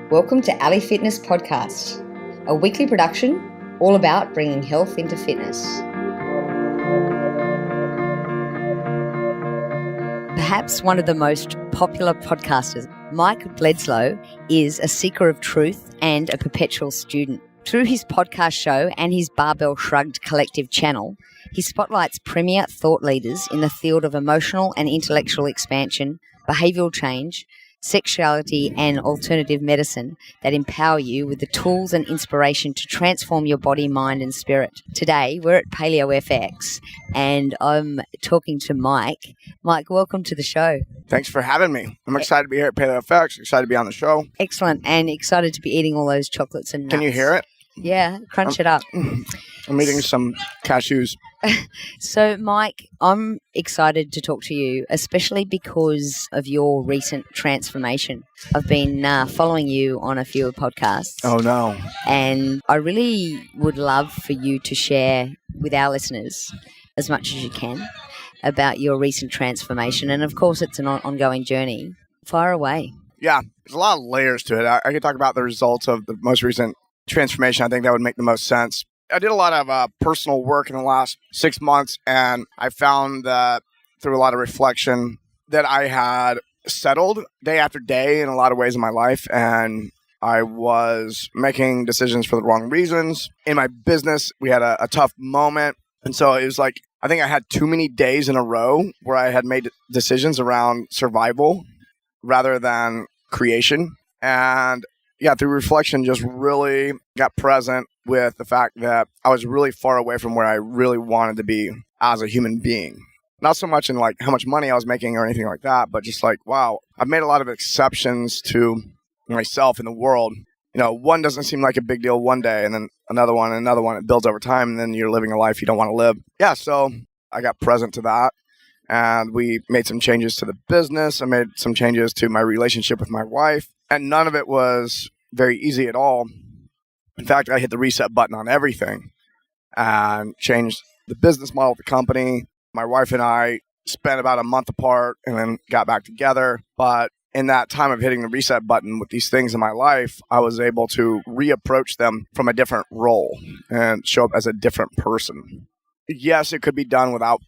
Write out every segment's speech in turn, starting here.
Welcome to Ali Fitness Podcast, a weekly production all about bringing health into fitness. Perhaps one of the most popular podcasters, Mike Bledsoe, is a seeker of truth and a perpetual student. Through his podcast show and his Barbell Shrugged Collective channel, he spotlights premier thought leaders in the field of emotional and intellectual expansion, behavioural change, sexuality and alternative medicine that empower you with the tools and inspiration to transform your body, mind and spirit. Today, we're at Paleo FX and I'm talking to Mike. Mike, welcome to the show. Thanks for having me. I'm excited to be here at Paleo FX, excited to be on the show. Excellent, and excited to be eating all those chocolates and nuts. Can you hear it? Yeah, crunch it up. I'm eating some cashews. So, Mike, I'm excited to talk to you, especially because of your recent transformation. I've been following you on a few podcasts. Oh, no. And I really would love for you to share with our listeners as much as you can about your recent transformation. And, of course, it's an ongoing journey. Fire away. Yeah, there's a lot of layers to it. I could talk about the results of the most recent transformation. I think that would make the most sense. I did a lot of personal work in the last 6 months, and I found that through a lot of reflection that I had settled day after day in a lot of ways in my life, and I was making decisions for the wrong reasons. In my business, we had a tough moment, and so it was like, I think I had too many days in a row where I had made decisions around survival rather than creation. And yeah, through reflection, just really got present with the fact that I was really far away from where I really wanted to be as a human being. Not so much in like how much money I was making or anything like that, but just like, wow, I've made a lot of exceptions to myself in the world. You know, one doesn't seem like a big deal one day, and then another one, it builds over time, and then you're living a life you don't want to live. Yeah, so I got present to that, and we made some changes to the business. I made some changes to my relationship with my wife. And none of it was very easy at all. In fact, I hit the reset button on everything and changed the business model of the company. My wife and I spent about a month apart and then got back together. But in that time of hitting the reset button with these things in my life, I was able to reapproach them from a different role and show up as a different person. Yes, it could be done without,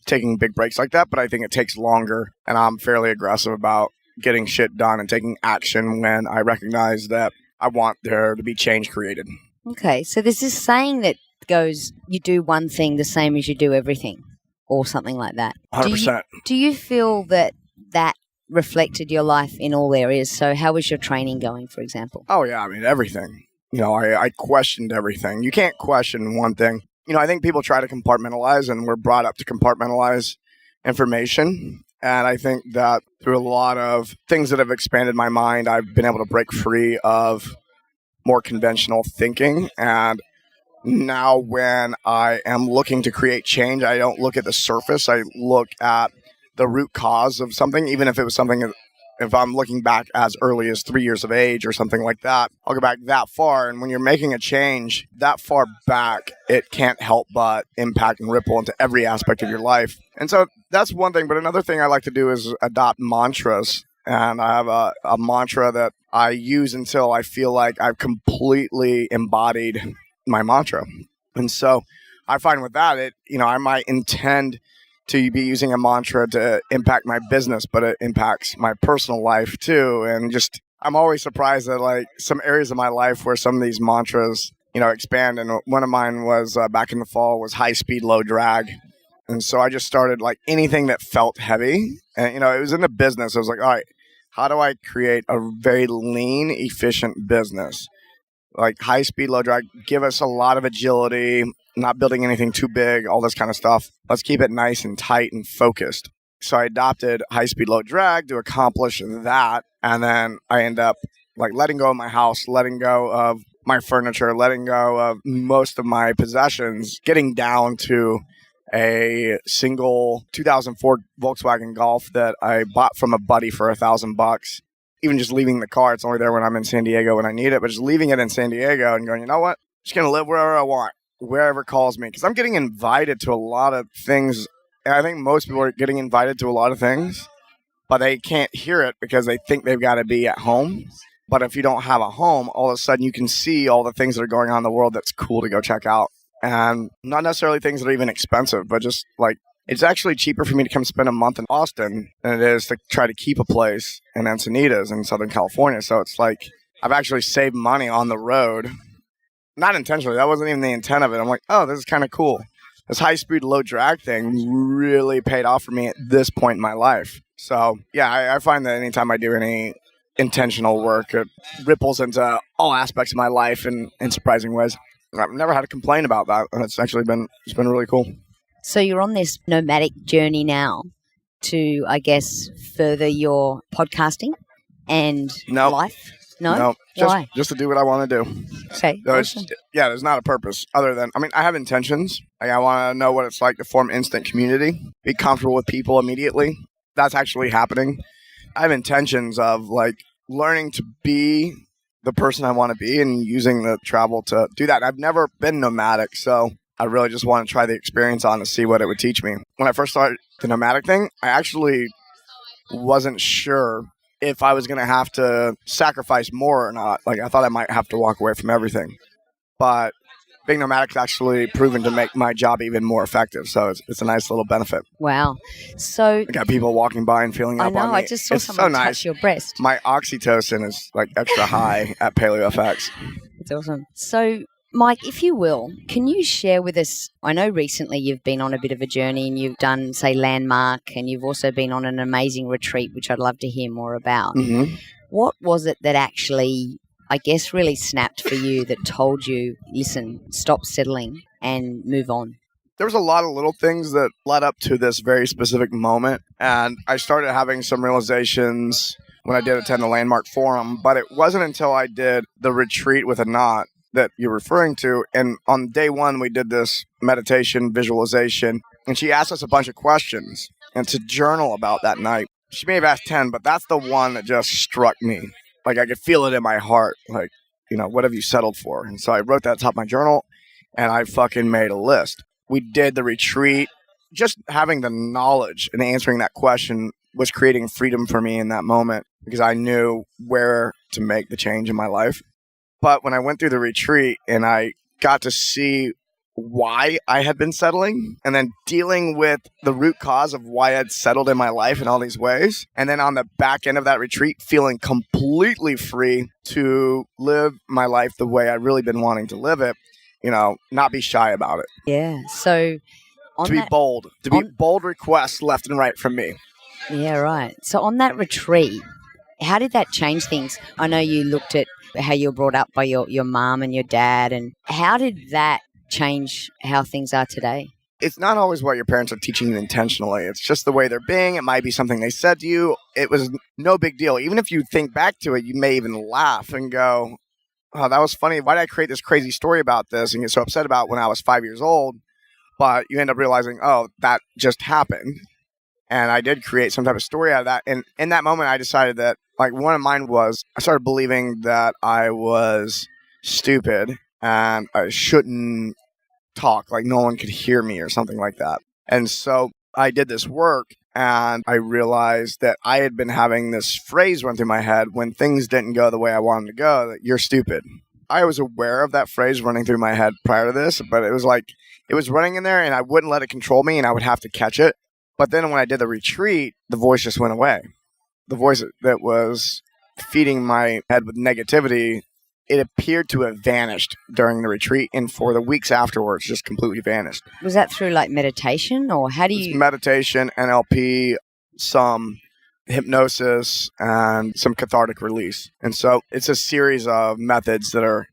taking big breaks like that, but I think it takes longer. And I'm fairly aggressive about getting shit done and taking action when I recognize that I want there to be change created. Okay, so there's this saying that goes, you do one thing the same as you do everything, or something like that. 100%. Do you feel that reflected your life in all areas? So how was your training going, for example? Oh, yeah, I mean, everything. I questioned everything. You can't question one thing. I think people try to compartmentalize, and we're brought up to compartmentalize information. And I think that through a lot of things that have expanded my mind, I've been able to break free of more conventional thinking. And now when I am looking to create change, I don't look at the surface. I look at the root cause of something, even if it was something, if I'm looking back as early as 3 years of age or something like that, I'll go back that far. And when you're making a change that far back, it can't help but impact and ripple into every aspect of your life. And so that's one thing. But another thing I like to do is adopt mantras. And I have a mantra that I use until I feel like I've completely embodied my mantra. And so I find with that, I might intend to be using a mantra to impact my business, but it impacts my personal life too. And just, I'm always surprised at like some areas of my life where some of these mantras, expand. And one of mine was back in the fall was high speed, low drag. And so I just started like anything that felt heavy. And, it was in the business. I was like, all right, how do I create a very lean, efficient business? Like high speed, low drag, give us a lot of agility, not building anything too big, all this kind of stuff. Let's keep it nice and tight and focused. So I adopted high speed, low drag to accomplish that. And then I end up like letting go of my house, letting go of my furniture, letting go of most of my possessions, getting down to a single 2004 Volkswagen Golf that I bought from a buddy for $1,000. Even just leaving the car, it's only there when I'm in San Diego when I need it, but just leaving it in San Diego and going, you know what? I'm just going to live wherever I want, wherever calls me. Because I'm getting invited to a lot of things. And I think most people are getting invited to a lot of things, but they can't hear it because they think they've got to be at home. But if you don't have a home, all of a sudden you can see all the things that are going on in the world that's cool to go check out. And not necessarily things that are even expensive, but just like, it's actually cheaper for me to come spend a month in Austin than it is to try to keep a place in Encinitas in Southern California. So it's like, I've actually saved money on the road. Not intentionally. That wasn't even the intent of it. I'm like, oh, this is kind of cool. This high-speed, low-drag thing really paid off for me at this point in my life. So, yeah, I find that anytime I do any intentional work, it ripples into all aspects of my life in surprising ways. I've never had a complaint about that, and it's been really cool. So you're on this nomadic journey now to, I guess, further your podcasting and life? No? Why? Just to do what I want to do. Okay. Awesome. There's not a purpose other than, I have intentions. Like, I want to know what it's like to form instant community, be comfortable with people immediately. That's actually happening. I have intentions of like learning to be the person I want to be and using the travel to do that. I've never been nomadic, so I really just want to try the experience on to see what it would teach me. When I first started the nomadic thing, I actually wasn't sure if I was going to have to sacrifice more or not. Like, I thought I might have to walk away from everything. But being nomadic has actually proven to make my job even more effective. So it's a nice little benefit. Wow. So I got people walking by and feeling up on me. I know, I just saw someone touch your breast. My oxytocin is like extra high at PaleoFX. It's awesome. So, Mike, if you will, can you share with us, I know recently you've been on a bit of a journey and you've done, say, Landmark, and you've also been on an amazing retreat, which I'd love to hear more about. Mm-hmm. What was it that actually, I guess, really snapped for you that told you, listen, stop settling and move on? There was a lot of little things that led up to this very specific moment, and I started having some realizations when I did attend the Landmark Forum, but it wasn't until I did the retreat with Anat that you're referring to. And on day one, we did this meditation visualization, and she asked us a bunch of questions and to journal about that night. She may have asked 10, but that's the one that just struck me. Like, I could feel it in my heart. Like, what have you settled for? And so I wrote that at the top of my journal, and I fucking made a list. We did the retreat. Just having the knowledge and answering that question was creating freedom for me in that moment, because I knew where to make the change in my life. But when I went through the retreat and I got to see why I had been settling and then dealing with the root cause of why I'd settled in my life in all these ways. And then on the back end of that retreat, feeling completely free to live my life the way I'd really been wanting to live it, not be shy about it. Yeah. So be bold requests left and right from me. Yeah, right. So on that retreat, how did that change things? I know you looked at how you were brought up by your mom and your dad, and how did that change how things are today? It's not always what your parents are teaching you intentionally. It's just the way they're being. It might be something they said to you. It was no big deal. Even if you think back to it, you may even laugh and go, oh, that was funny. Why did I create this crazy story about this and get so upset about when I was 5 years old? But you end up realizing, oh, that just happened. And I did create some type of story out of that. And in that moment, I decided that, like, one of mine was I started believing that I was stupid and I shouldn't talk, like no one could hear me or something like that. And so I did this work and I realized that I had been having this phrase run through my head when things didn't go the way I wanted them to go, that you're stupid. I was aware of that phrase running through my head prior to this, but it was like, it was running in there and I wouldn't let it control me and I would have to catch it. But then when I did the retreat, the voice just went away. The voice that was feeding my head with negativity, it appeared to have vanished during the retreat, and for the weeks afterwards, just completely vanished. Was that through like meditation, or how do you... It's meditation, NLP, some hypnosis, and some cathartic release. And so it's a series of methods that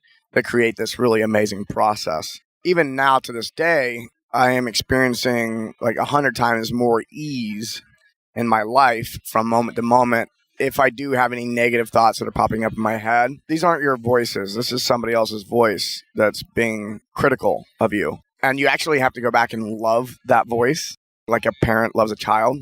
create this really amazing process. Even now to this day, I am experiencing like 100 times more ease in my life from moment to moment. If I do have any negative thoughts that are popping up in my head, these aren't your voices. This is somebody else's voice that's being critical of you. And you actually have to go back and love that voice like a parent loves a child.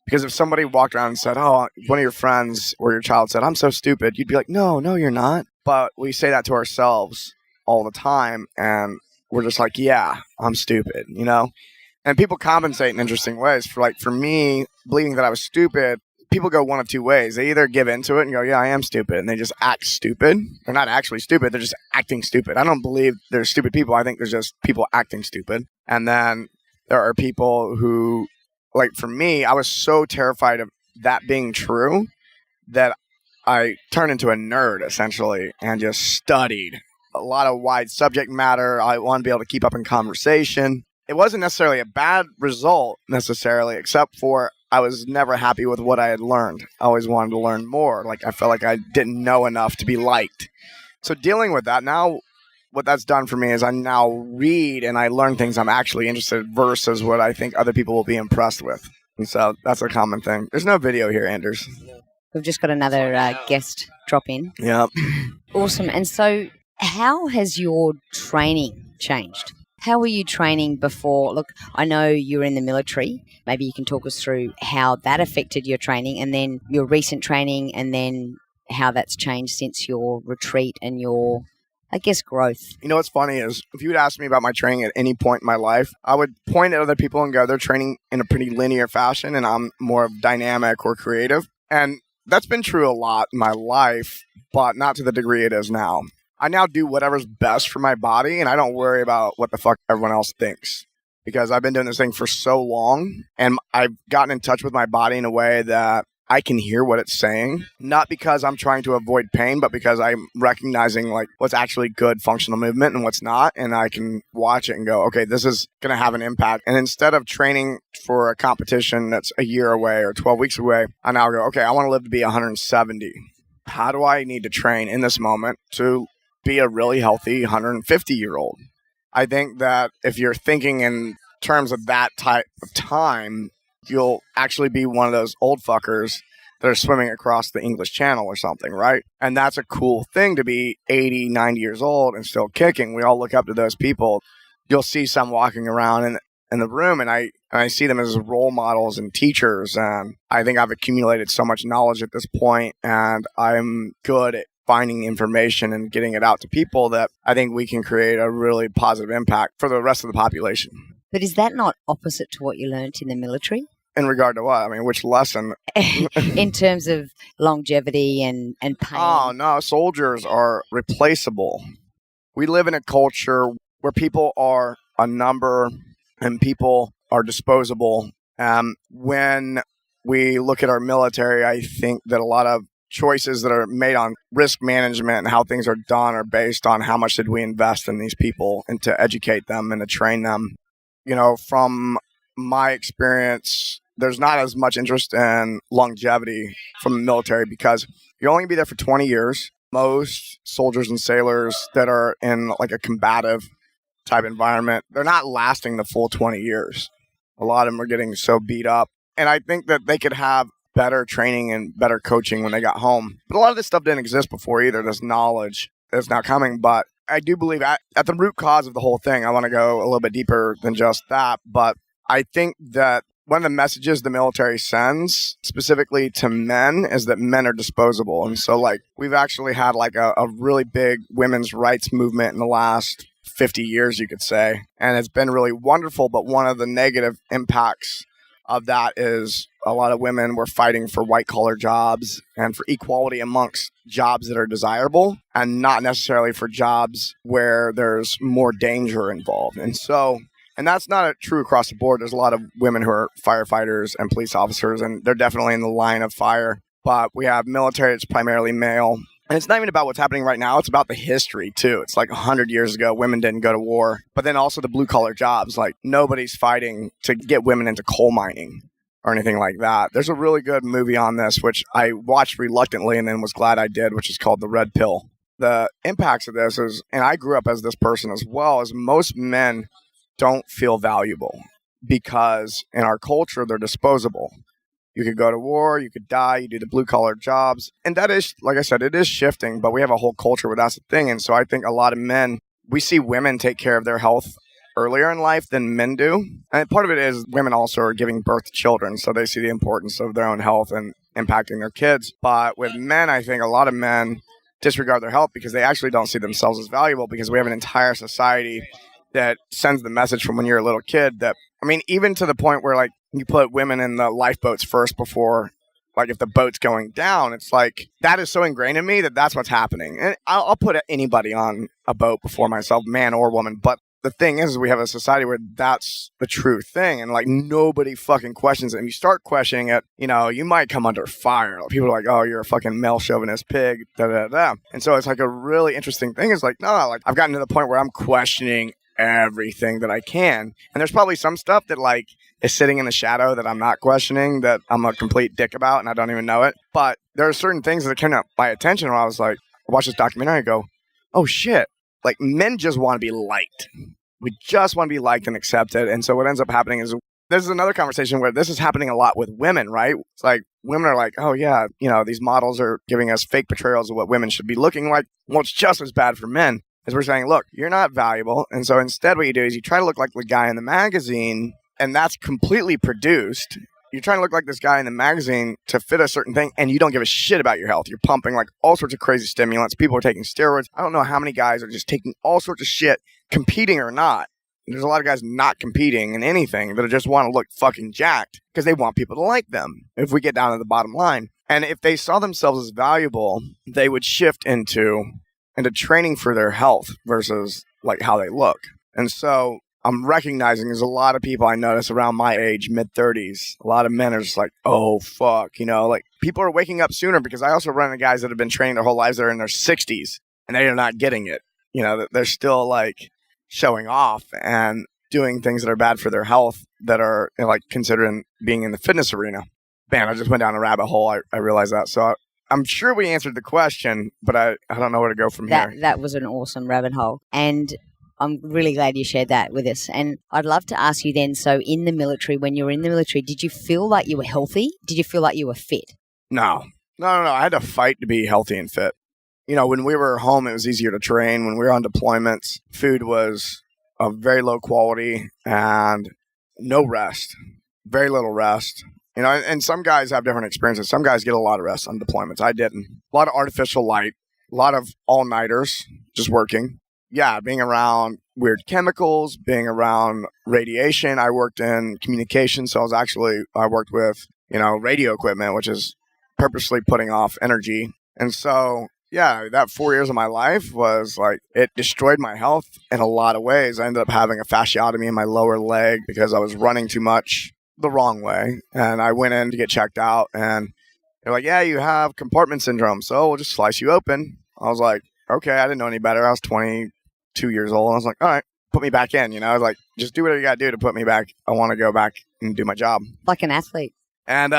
Because if somebody walked around and said, oh, one of your friends or your child said, I'm so stupid, you'd be like, no, you're not. But we say that to ourselves all the time. And we're just like, yeah, I'm stupid, And people compensate in interesting ways. For me, believing that I was stupid people go one of two ways. They either give into it and go, yeah, I am stupid, and they just act stupid. They're not actually stupid. They're just acting stupid. I don't believe there's stupid people. I think there's just people acting stupid. And then there are people who, like for me, I was so terrified of that being true that I turned into a nerd, essentially, and just studied a lot of wide subject matter. I wanted to be able to keep up in conversation. It wasn't necessarily a bad result, necessarily, except for I was never happy with what I had learned. I always wanted to learn more. Like, I felt like I didn't know enough to be liked. So dealing with that, now what that's done for me is I now read and I learn things I'm actually interested in versus what I think other people will be impressed with. And so that's a common thing. There's no video here, Anders. We've just got another guest drop in. Yep. Awesome. And so how has your training changed? How were you training before? Look, I know you were in the military. Maybe you can talk us through how that affected your training and then your recent training and then how that's changed since your retreat and your, I guess, growth. You know what's funny is if you would ask me about my training at any point in my life, I would point at other people and go, they're training in a pretty linear fashion and I'm more dynamic or creative. And that's been true a lot in my life, but not to the degree it is now. I now do whatever's best for my body, and I don't worry about what the fuck everyone else thinks because I've been doing this thing for so long, and I've gotten in touch with my body in a way that I can hear what it's saying, not because I'm trying to avoid pain, but because I'm recognizing like what's actually good functional movement and what's not, and I can watch it and go, okay, this is going to have an impact. And instead of training for a competition that's a year away or 12 weeks away, I now go, okay, I want to live to be 170. How do I need to train in this moment to be a really healthy 150-year-old? I think that if you're thinking in terms of that type of time, you'll actually be one of those old fuckers that are swimming across the English Channel or something, right? And that's a cool thing to be 80, 90 years old and still kicking. We all look up to those people. You'll see some walking around in the room, and I see them as role models and teachers. And I think I've accumulated so much knowledge at this point, and I'm good at finding information and getting it out to people that I think we can create a really positive impact for the rest of the population. But is that not opposite to what you learned in the military? In regard to what? I mean, which lesson? In terms of longevity and pain. Oh, no. Soldiers are replaceable. We live in a culture where people are a number and people are disposable. When we look at our military, I think that a lot of choices that are made on risk management and how things are done are based on how much did we invest in these people and to educate them and to train them. You know, from my experience, there's not as much interest in longevity from the military because you're only going to be there for 20 years. Most soldiers and sailors that are in like a combative type environment, they're not lasting the full 20 years. A lot of them are getting so beat up. And I think that they could have better training and better coaching when they got home. But a lot of this stuff didn't exist before either, this knowledge that's now coming. But I do believe at the root cause of the whole thing, I want to go a little bit deeper than just that. But I think that one of the messages the military sends specifically to men is that men are disposable. And so like we've actually had like a really big women's rights movement in the last 50 years, you could say. And it's been really wonderful. But one of the negative impacts of that is a lot of women were fighting for white-collar jobs and for equality amongst jobs that are desirable and not necessarily for jobs where there's more danger involved. And that's not true across the board. There's a lot of women who are firefighters and police officers, and they're definitely in the line of fire. But we have military that's primarily male. And it's not even about what's happening right now. It's about the history, too. It's like 100 years ago, women didn't go to war. But then also the blue-collar jobs. Like, nobody's fighting to get women into coal mining or anything like that. There's a really good movie on this, which I watched reluctantly and then was glad I did, which is called The Red Pill. The impacts of this is, and I grew up as this person as well, is most men don't feel valuable because in our culture, they're disposable. You could go to war, you could die, you do the blue-collar jobs. And that is, like I said, it is shifting, but we have a whole culture where that's the thing. And so I think a lot of men, we see women take care of their health earlier in life than men do. And part of it is women also are giving birth to children, so they see the importance of their own health and impacting their kids. But with men, I think a lot of men disregard their health because they actually don't see themselves as valuable because we have an entire society that sends the message from when you're a little kid that, I mean, even to the point where like you put women in the lifeboats first before like if the boat's going down, it's like that is so ingrained in me that that's what's happening. And I'll put anybody on a boat before myself, man or woman. But the thing is we have a society where that's the true thing. And like nobody fucking questions it. And you start questioning it, you might come under fire. People are like, oh, you're a fucking male chauvinist pig. Da, da, da. And so it's like a really interesting thing. It's like, no, like I've gotten to the point where I'm questioning everything that I can. And there's probably some stuff that like is sitting in the shadow that I'm not questioning, that I'm a complete dick about and I don't even know it. But there are certain things that came up my attention where I was like, I watched this documentary and go, oh shit, like men just want to be liked. We just want to be liked and accepted. And so what ends up happening is there's another conversation where this is happening a lot with women, right? It's like women are like, oh yeah, these models are giving us fake portrayals of what women should be looking like. Well, it's just as bad for men. Is we're saying, look, you're not valuable. And so instead what you do is you try to look like the guy in the magazine, and that's completely produced. You're trying to look like this guy in the magazine to fit a certain thing, and you don't give a shit about your health. You're pumping like all sorts of crazy stimulants. People are taking steroids. I don't know how many guys are just taking all sorts of shit, competing or not. There's a lot of guys not competing in anything that just want to look fucking jacked because they want people to like them, if we get down to the bottom line. And if they saw themselves as valuable, they would shift into training for their health versus like how they look. And so I'm recognizing there's a lot of people I notice around my age, mid-30s. A lot of men are just like, oh, fuck. Like people are waking up sooner because I also run into guys that have been training their whole lives that are in their 60s and they are not getting it. They're still like showing off and doing things that are bad for their health that are like considering being in the fitness arena. Man, I just went down a rabbit hole. I realized that. So I'm sure we answered the question, but I don't know where to go from here. That was an awesome rabbit hole. And I'm really glad you shared that with us. And I'd love to ask you then, so in the military, when you were in the military, did you feel like you were healthy? Did you feel like you were fit? No. I had to fight to be healthy and fit. When we were home, it was easier to train. When we were on deployments, food was of very low quality and no rest, very little rest. And some guys have different experiences. Some guys get a lot of rest on deployments. I didn't. A lot of artificial light, a lot of all-nighters, just working. Yeah, being around weird chemicals, being around radiation. I worked in communications, so I worked with, radio equipment, which is purposely putting off energy. And so, yeah, that 4 years of my life was like, it destroyed my health in a lot of ways. I ended up having a fasciotomy in my lower leg because I was running too much the wrong way. And I went in to get checked out and they're like, yeah, you have compartment syndrome, so we'll just slice you open. I was like, okay, I didn't know any better. I was 22 years old. I was like, all right, put me back in. I was like, just do whatever you got to do to put me back. I want to go back and do my job. Like an athlete. And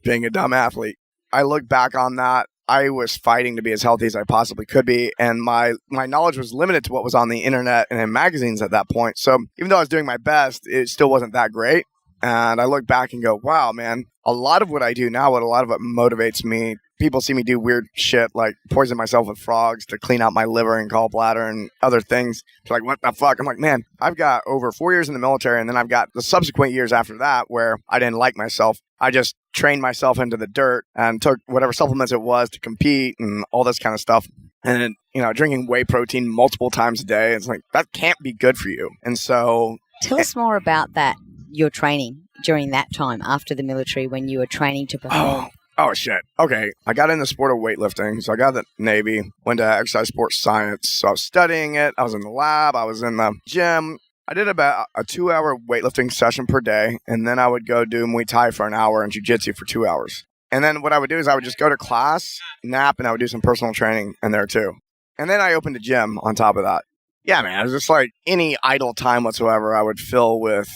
being a dumb athlete. I look back on that. I was fighting to be as healthy as I possibly could be. And my knowledge was limited to what was on the internet and in magazines at that point. So even though I was doing my best, it still wasn't that great. And I look back and go, wow, man, a lot of what I do now, a lot of it motivates me. People see me do weird shit like poison myself with frogs to clean out my liver and gallbladder and other things. It's like, what the fuck? I'm like, man, I've got over 4 years in the military, and then I've got the subsequent years after that where I didn't like myself. I just trained myself into the dirt and took whatever supplements it was to compete and all this kind of stuff. And, drinking whey protein multiple times a day, it's like, that can't be good for you. And so... Tell us more about that, your training during that time after the military when you were training to perform. Oh, shit. Okay. I got in the sport of weightlifting. So I got the Navy, went to exercise sports science. So I was studying it. I was in the lab. I was in the gym. I did about a 2-hour weightlifting session per day. And then I would go do Muay Thai for an hour and jiu-jitsu for 2 hours. And then what I would do is I would just go to class, nap, and I would do some personal training in there too. And then I opened a gym on top of that. Yeah, man. It was just like any idle time whatsoever I would fill with,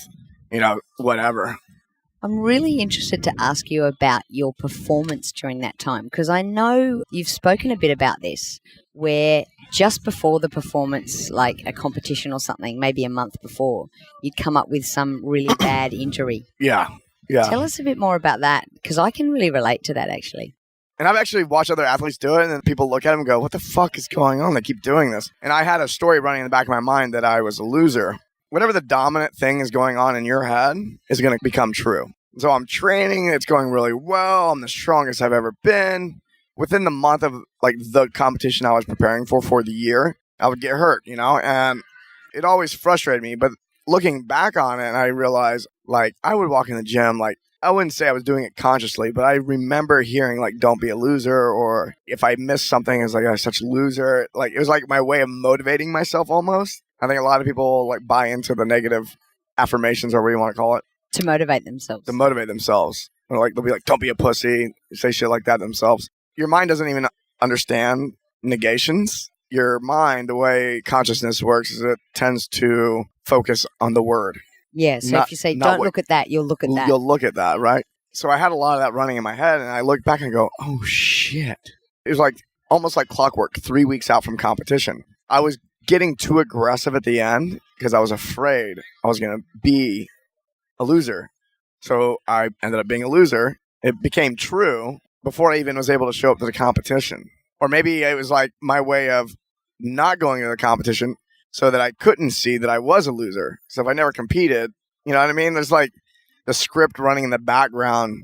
whatever. I'm really interested to ask you about your performance during that time, because I know you've spoken a bit about this, where just before the performance, like a competition or something, maybe a month before, you'd come up with some really bad injury. Yeah. Tell us a bit more about that, because I can really relate to that, actually. And I've actually watched other athletes do it, and then people look at them and go, what the fuck is going on? They keep doing this. And I had a story running in the back of my mind that I was a loser. Whatever the dominant thing is going on in your head is going to become true. So I'm training. It's going really well. I'm the strongest I've ever been. Within the month of like the competition I was preparing for the year, I would get hurt, and it always frustrated me. But looking back on it, I realized like I would walk in the gym like I wouldn't say I was doing it consciously, but I remember hearing like, don't be a loser, or if I missed something, it's like, I'm such a loser. Like, it was like my way of motivating myself almost. I think a lot of people like buy into the negative affirmations, or what you want to call it. To motivate themselves. To motivate themselves. Or like, they'll be like, don't be a pussy, say shit like that themselves. Your mind doesn't even understand negations. Your mind, the way consciousness works, is it tends to focus on the word. Yeah, so if you say, don't look at that, you'll look at that. You'll look at that, right? So I had a lot of that running in my head, and I look back and go, oh, shit. It was like almost like clockwork, 3 weeks out from competition. I was getting too aggressive at the end because I was afraid I was going to be a loser. So I ended up being a loser. It became true before I even was able to show up to the competition. Or maybe it was like my way of not going to the competition so that I couldn't see that I was a loser. So if I never competed, you know what I mean? There's like the script running in the background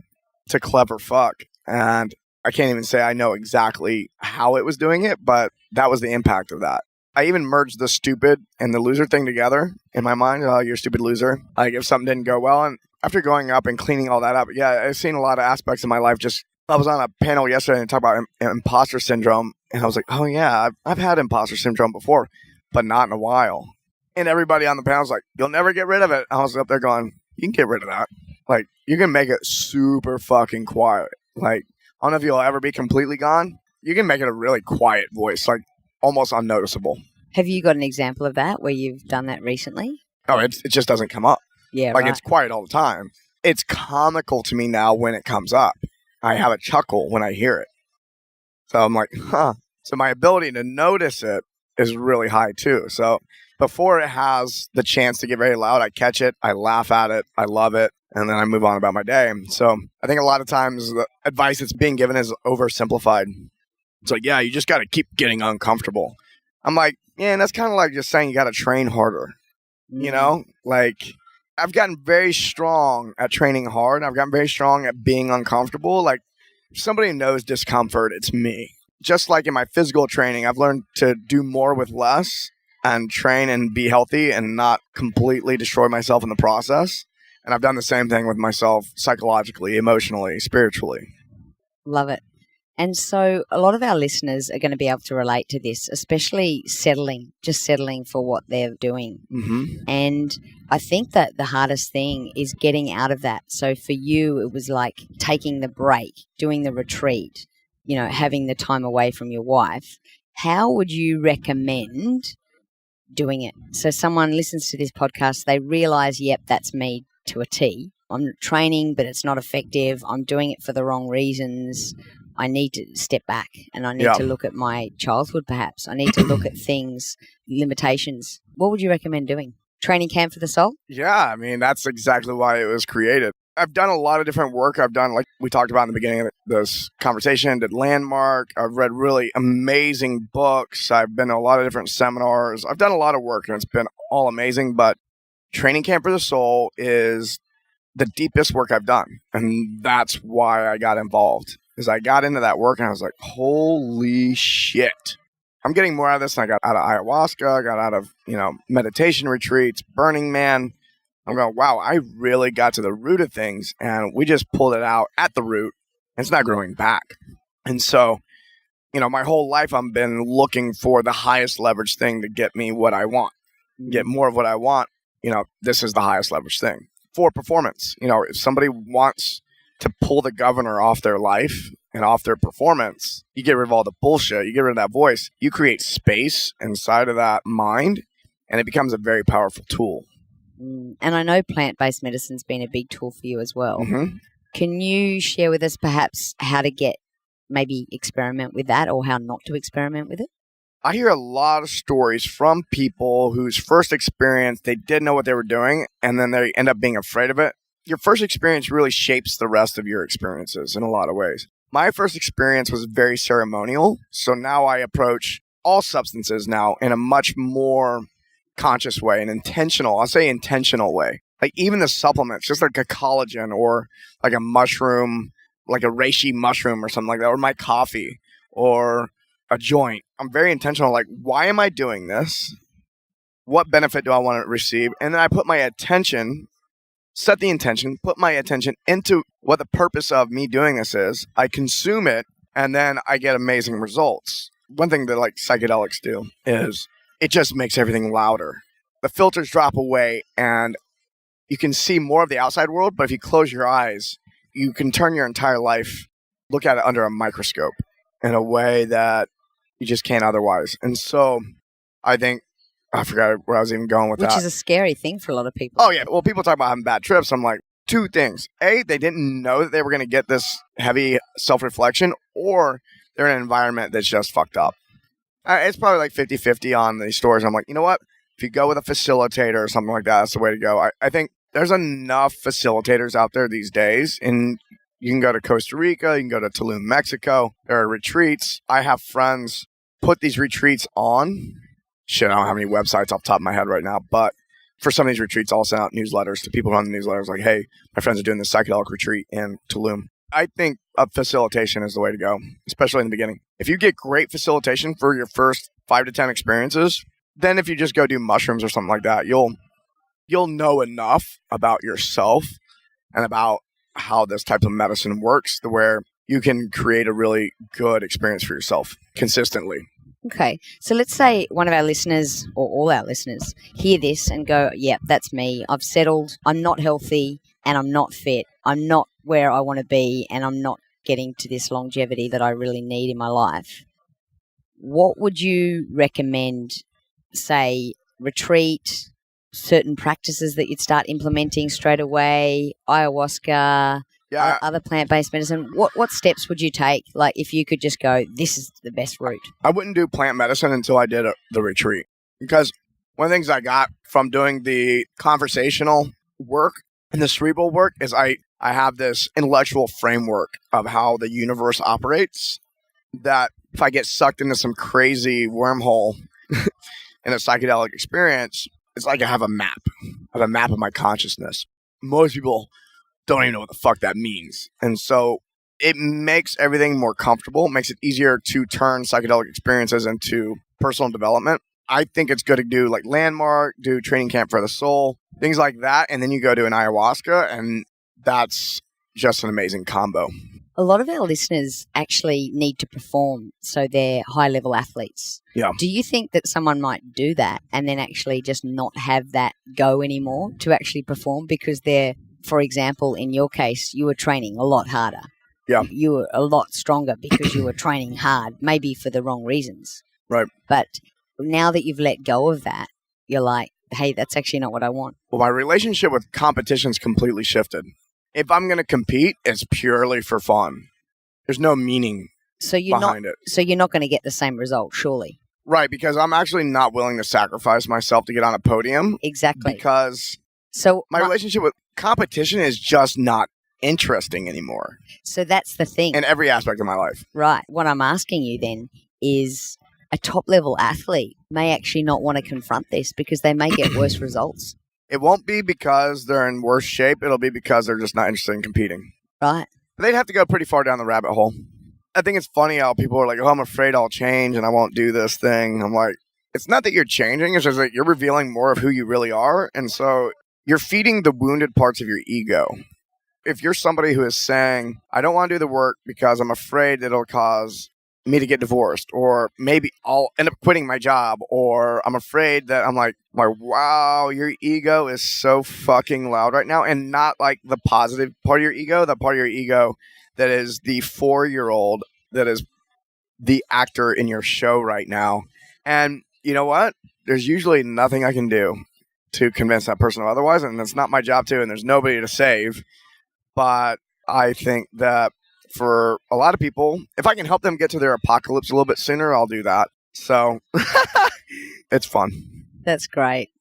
to clever fuck. And I can't even say I know exactly how it was doing it, but that was the impact of that. I even merged the stupid and the loser thing together in my mind. Oh, you're a stupid loser. Like if something didn't go well. And after going up and cleaning all that up, yeah, I've seen a lot of aspects of my life. Just I was on a panel yesterday and talked about imposter syndrome. And I was like, oh yeah, I've had imposter syndrome before, but not in a while. And everybody on the panel was like, you'll never get rid of it. I was up there going, you can get rid of that. Like, you can make it super fucking quiet. Like, I don't know if you'll ever be completely gone. You can make it a really quiet voice, like almost unnoticeable. Have you got an example of that where you've done that recently? Oh, it just doesn't come up. Yeah, like right. It's quiet all the time. It's comical to me now when it comes up. I have a chuckle when I hear it. So I'm like, huh. So my ability to notice it is really high too. So before it has the chance to get very loud, I catch it, I laugh at it, I love it, and then I move on about my day. So I think a lot of times the advice that's being given is oversimplified. It's like, yeah, you just got to keep getting uncomfortable. I'm like, yeah, and that's kind of like just saying you got to train harder. You know, like I've gotten very strong at training hard. I've gotten very strong at being uncomfortable. Like if somebody knows discomfort, it's me. Just like in my physical training, I've learned to do more with less and train and be healthy and not completely destroy myself in the process. And I've done the same thing with myself psychologically, emotionally, spiritually. Love it. And so a lot of our listeners are going to be able to relate to this, especially just settling for what they're doing. Mm-hmm. And I think that the hardest thing is getting out of that. So for you, it was like taking the break, doing the retreat, you know, having the time away from your wife. How would you recommend doing it? So someone listens to this podcast, they realize, yep, that's me to a T. I'm training, but it's not effective. I'm doing it for the wrong reasons. I need to step back and I need to look at my childhood perhaps. I need to look at things, limitations. What would you recommend doing? Training camp for the soul? Yeah, I mean, that's exactly why it was created. I've done a lot of different work. I've done, like we talked about in the beginning of this conversation, did Landmark. I've read really amazing books. I've been to a lot of different seminars. I've done a lot of work and it's been all amazing. But Training Camp for the Soul is the deepest work I've done. And that's why I got involved. Because I got into that work and I was like, holy shit. I'm getting more out of this than I got out of ayahuasca. I got out of, meditation retreats, Burning Man. I'm going, wow, I really got to the root of things and we just pulled it out at the root and it's not growing back. And so, my whole life I've been looking for the highest leverage thing to get me what I want, get more of what I want. This is the highest leverage thing for performance. If somebody wants to pull the governor off their life and off their performance, you get rid of all the bullshit, you get rid of that voice, you create space inside of that mind and it becomes a very powerful tool. And I know plant-based medicine's been a big tool for you as well. Mm-hmm. Can you share with us perhaps how to maybe experiment with that or how not to experiment with it? I hear a lot of stories from people whose first experience, they didn't know what they were doing and then they end up being afraid of it. Your first experience really shapes the rest of your experiences in a lot of ways. My first experience was very ceremonial. So now I approach all substances now in a much more conscious way, an intentional, I'll say intentional way. Like even the supplements, just like a collagen or like a mushroom, like a reishi mushroom or something like that, or my coffee or a joint. I'm very intentional. Like, why am I doing this? What benefit do I want to receive? And then I put my attention set the intention, put my attention into what the purpose of me doing this is. I consume it, and then I get amazing results. One thing that like psychedelics do is it just makes everything louder. The filters drop away, and you can see more of the outside world, but if you close your eyes, you can turn your entire life, look at it under a microscope in a way that you just can't otherwise. And so I think, I forgot where I was even going with that. Which is a scary thing for a lot of people. Oh, yeah. Well, people talk about having bad trips. I'm like, two things. A, they didn't know that they were going to get this heavy self-reflection, or they're in an environment that's just fucked up. It's probably like 50-50 on these stories. I'm like, you know what? If you go with a facilitator or something like that, that's the way to go. I think there's enough facilitators out there these days, and you can go to Costa Rica, you can go to Tulum, Mexico. There are retreats. I have friends put these retreats on. Shit, I don't have any websites off the top of my head right now, but for some of these retreats, I'll send out newsletters to people who run the newsletters like, hey, my friends are doing this psychedelic retreat in Tulum. I think facilitation is the way to go, especially in the beginning. If you get great facilitation for your first 5 to 10 experiences, then if you just go do mushrooms or something like that, you'll know enough about yourself and about how this type of medicine works to where you can create a really good experience for yourself consistently. Okay. So let's say one of our listeners or all our listeners hear this and go, yeah, that's me. I've settled. I'm not healthy and I'm not fit. I'm not where I want to be and I'm not getting to this longevity that I really need in my life. What would you recommend, say, retreat, certain practices that you'd start implementing straight away, ayahuasca, other plant-based medicine? What steps would you take? Like if you could just go, this is the best route. I wouldn't do plant medicine until I did the retreat, because one of the things I got from doing the conversational work and the cerebral work is I have this intellectual framework of how the universe operates, that if I get sucked into some crazy wormhole in a psychedelic experience, it's like I have a map. I have a map of my consciousness. Most people don't even know what the fuck that means. And so it makes everything more comfortable. It makes it easier to turn psychedelic experiences into personal development. I think it's good to do like Landmark, do Training Camp for the Soul, things like that. And then you go to an ayahuasca, and that's just an amazing combo. A lot of our listeners actually need to perform, so they're high-level athletes. Yeah. Do you think that someone might do that and then actually just not have that go anymore to actually perform because they're, for example, in your case, you were training a lot harder. Yeah. You were a lot stronger because you were training hard, maybe for the wrong reasons. Right. But now that you've let go of that, you're like, hey, that's actually not what I want. Well, my relationship with competition's completely shifted. If I'm going to compete, it's purely for fun. There's no meaning behind it. So you're not going to get the same result, surely. Right, because I'm actually not willing to sacrifice myself to get on a podium. Exactly. Because my relationship with competition is just not interesting anymore. So that's the thing. In every aspect of my life. Right. What I'm asking you then is a top-level athlete may actually not want to confront this because they may get worse results. It won't be because they're in worse shape. It'll be because they're just not interested in competing. Right. They'd have to go pretty far down the rabbit hole. I think it's funny how people are like, oh, I'm afraid I'll change and I won't do this thing. I'm like, it's not that you're changing. It's just that you're revealing more of who you really are. And so you're feeding the wounded parts of your ego. If you're somebody who is saying, I don't want to do the work because I'm afraid it'll cause me to get divorced, or maybe I'll end up quitting my job, or I'm afraid that I'm like, wow, your ego is so fucking loud right now. And not like the positive part of your ego, the part of your ego that is the 4-year-old that is the actor in your show right now. And you know what? There's usually nothing I can do to convince that person of otherwise, and it's not my job to, and there's nobody to save. But I think that for a lot of people, if I can help them get to their apocalypse a little bit sooner, I'll do that. So it's fun. That's great.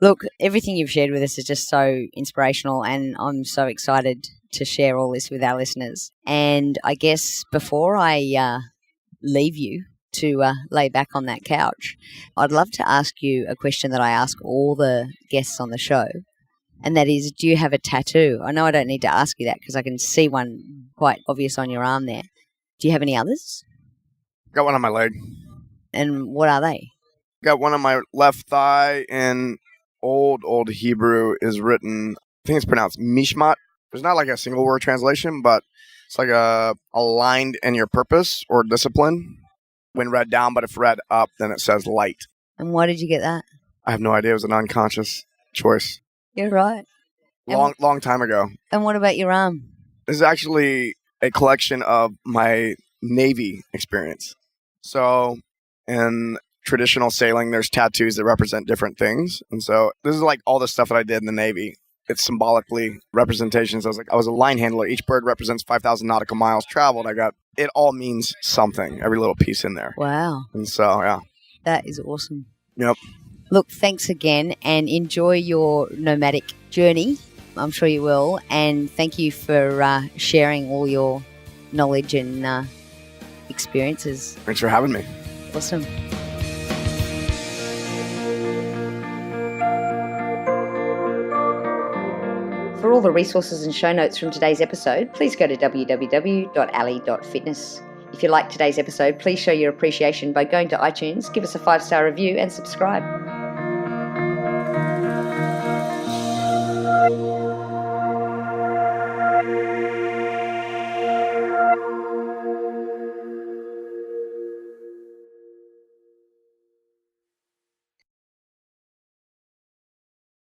Look, everything you've shared with us is just so inspirational, and I'm so excited to share all this with our listeners. And I guess before I leave you to lay back on that couch, I'd love to ask you a question that I ask all the guests on the show. And that is, do you have a tattoo? I know I don't need to ask you that because I can see one quite obvious on your arm there. Do you have any others? Got one on my leg. And what are they? Got one on my left thigh. In old Hebrew is written think it's pronounced mishmat. There's not like a single word translation, but it's like aligned in your purpose or discipline when read down, but if read up, then it says light. And why did you get that? I have no idea. It was an unconscious choice. You're right. Long time ago. And what about your arm? This is actually a collection of my Navy experience. So in traditional sailing, there's tattoos that represent different things. And so this is like all the stuff that I did in the Navy. It's symbolically representations. I was a line handler. Each bird represents 5,000 nautical miles traveled. It all means something, every little piece in there. Wow. And so, yeah. That is awesome. Yep. Look, thanks again and enjoy your nomadic journey. I'm sure you will. And thank you for sharing all your knowledge and experiences. Thanks for having me. Awesome. For all the resources and show notes from today's episode, please go to www.ali.fitness. If you liked today's episode, please show your appreciation by going to iTunes, give us a 5-star review and subscribe.